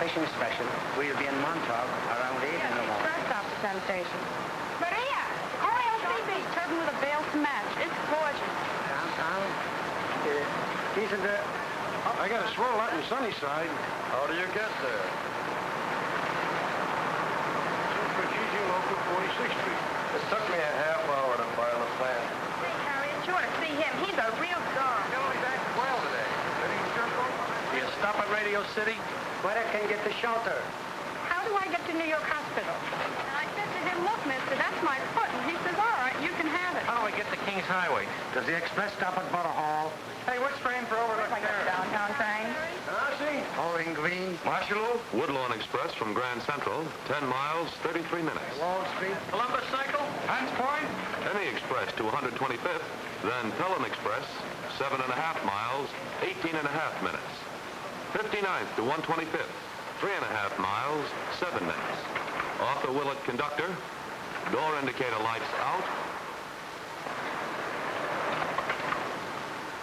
station special. We'll be in Montauk around 8 in the morning. First stop the Sun Station. Maria! RLCB! Turbine with a veil to match. It's gorgeous. Downtown? These are the... I got a swirl out in Sunnyside. How do you get there? Super Gigi local 46th Street. It took me a half hour to file a plan. Say, Harriet, you ought to see him. He's a real dog. He's acting well today. Did he jerk off? Do you stop at Radio City? Where I can get the shelter? How do I get to New York Hospital? And I said to him, look, mister, that's my foot. And he says, all right, you can have it. How do I get to Kings Highway? Does the express stop at Borough Hall? Hey, what's train for overlooking there? Downtown train. See? Bowling Green? Marshall? Woodlawn Express from Grand Central, 10 miles, 33 minutes. Wall Street? Columbus Cycle? Hans Point? Any express to 125th, then Pelham Express, 7.5 miles, 18.5 minutes. 59th to 125th, 3.5 miles, 7 minutes. Arthur Willett conductor, door indicator lights out.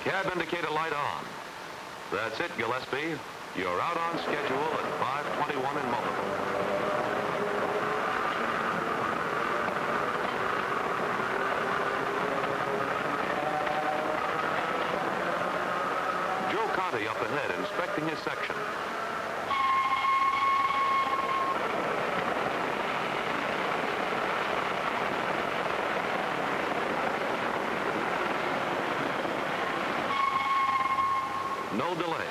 Cab indicator light on. That's it, Gillespie. You're out on schedule at 5:21 in Multiple. Joe Conti up ahead, inspecting his section. No delay.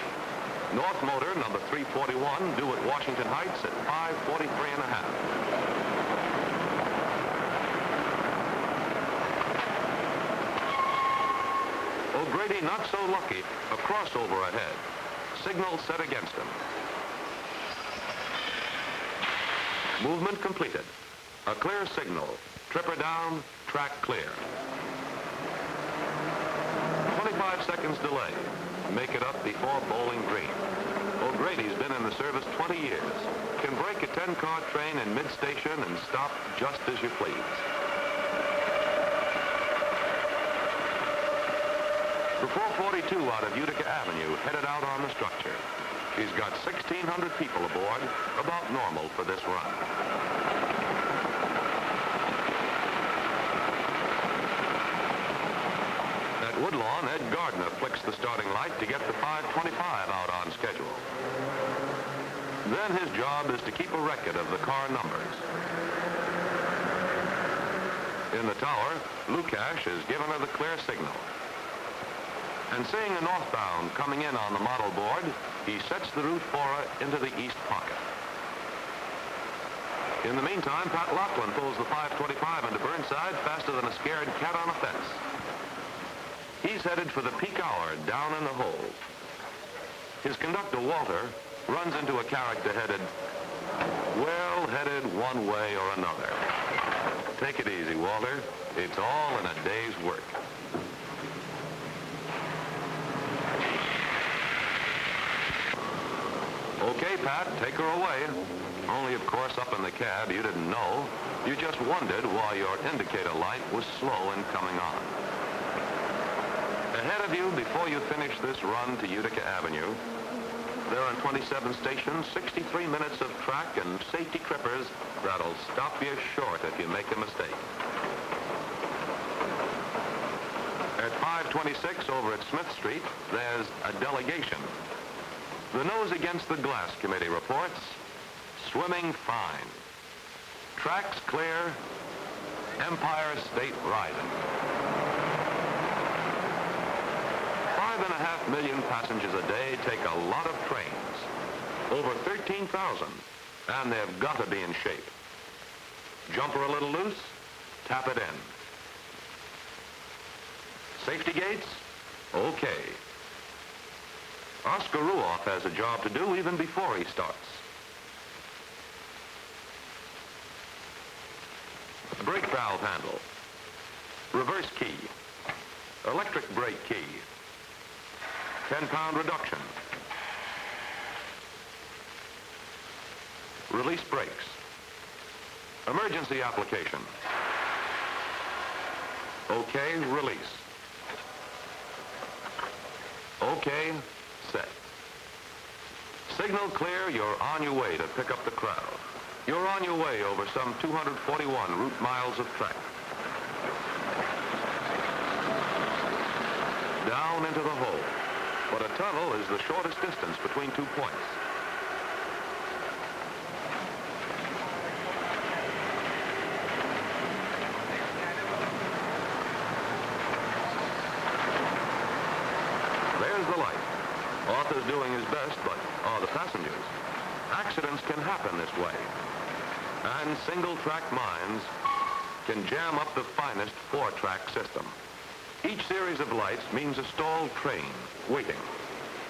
North Motor, number 341, due at Washington Heights at 5:43.5. O'Grady not so lucky. A crossover ahead. Signal set against him. Movement completed. A clear signal. Tripper down, track clear. 25 seconds delay. Make it up before Bowling Green. O'Grady's been in the service 20 years. Can break a 10-car train in mid-station and stop just as you please. The 442 out of Utica Avenue headed out on the structure. She's got 1,600 people aboard, about normal for this run. At Woodlawn, Ed Gardner flicks the starting light to get the 525 out on schedule. Then his job is to keep a record of the car numbers. In the tower, Lukash is giving her the clear signal. And seeing a northbound coming in on the model board, he sets the route for her into the east pocket. In the meantime, Pat Lachlan pulls the 525 into Burnside faster than a scared cat on a fence. He's headed for the peak hour down in the hole. His conductor, Walter, runs into a character headed, well, headed one way or another. Take it easy, Walter. It's all in a day's work. Okay, Pat, take her away. Only, of course, up in the cab, you didn't know. You just wondered why your indicator light was slow in coming on. Ahead of you, before you finish this run to Utica Avenue, there are 27 stations, 63 minutes of track, and safety trippers that'll stop you short if you make a mistake. At 526 over at Smith Street, there's a delegation. The Nose Against the Glass Committee reports, swimming fine. Tracks clear, Empire State riding. 5.5 million passengers a day take a lot of trains. Over 13,000, and they've got to be in shape. Jumper a little loose, tap it in. Safety gates? Okay. Oscar Ruoff has a job to do even before he starts. Brake valve handle. Reverse key. Electric brake key. 10-pound reduction. Release brakes. Emergency application. Okay, release. Okay, set. Signal clear, you're on your way to pick up the crowd. You're on your way over some 241 route miles of track. Down into the hole. But a tunnel is the shortest distance between 2 points. There's the light. Arthur's doing his best, but are the passengers? Accidents can happen this way. And single-track mines can jam up the finest four-track system. Each series of lights means a stalled train waiting.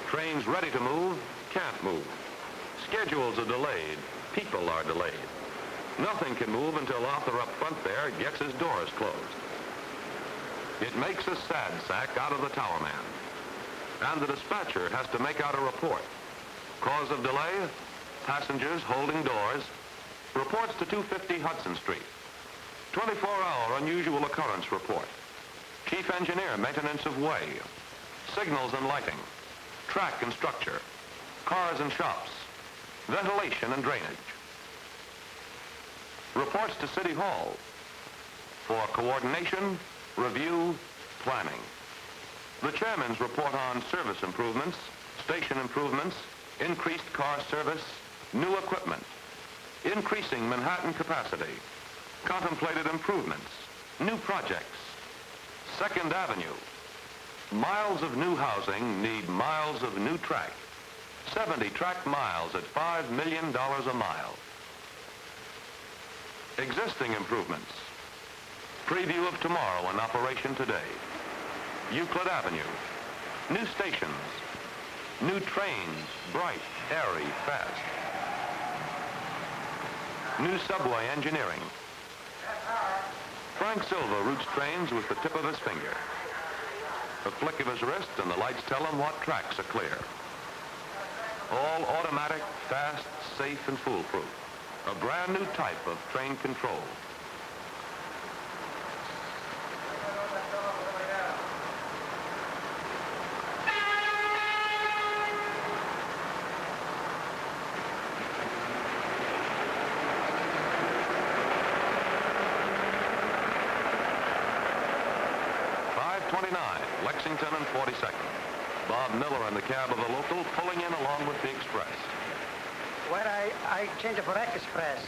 Trains ready to move can't move. Schedules are delayed. People are delayed. Nothing can move until Arthur up front there gets his doors closed. It makes a sad sack out of the tower man. And the dispatcher has to make out a report. Cause of delay, passengers holding doors. Reports to 250 Hudson Street. 24-hour unusual occurrence report. Chief engineer, maintenance of way. Signals and lighting. Track and structure. Cars and shops. Ventilation and drainage. Reports to City Hall. For coordination, review, planning. The chairman's report on service improvements, station improvements, increased car service, new equipment, increasing Manhattan capacity, contemplated improvements, new projects, 2nd Avenue. Miles of new housing need miles of new track. 70 track miles at $5 million a mile. Existing improvements. Preview of tomorrow in operation today. Euclid Avenue. New stations. New trains, bright, airy, fast. New subway engineering. Frank Silva routes trains with the tip of his finger. A flick of his wrist and the lights tell him what tracks are clear. All automatic, fast, safe, and foolproof. A brand new type of train control. Lexington and 42nd. Bob Miller in the cab of the local, pulling in along with the express. Where I change for express.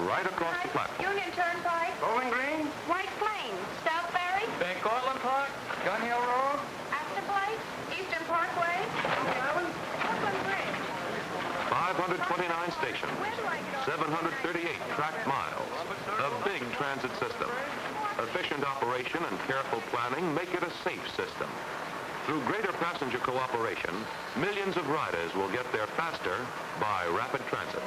Right across the platform. Union Turnpike, Bowling Green, White Plains, Southbury, Van Cortlandt Park, Gun Hill Road, Astor Place, Eastern Parkway, Brooklyn Bridge. 529 stations, 738 track miles. A big transit system. Efficient operation and careful planning make it a safe system. Through greater passenger cooperation, millions of riders will get there faster by rapid transit.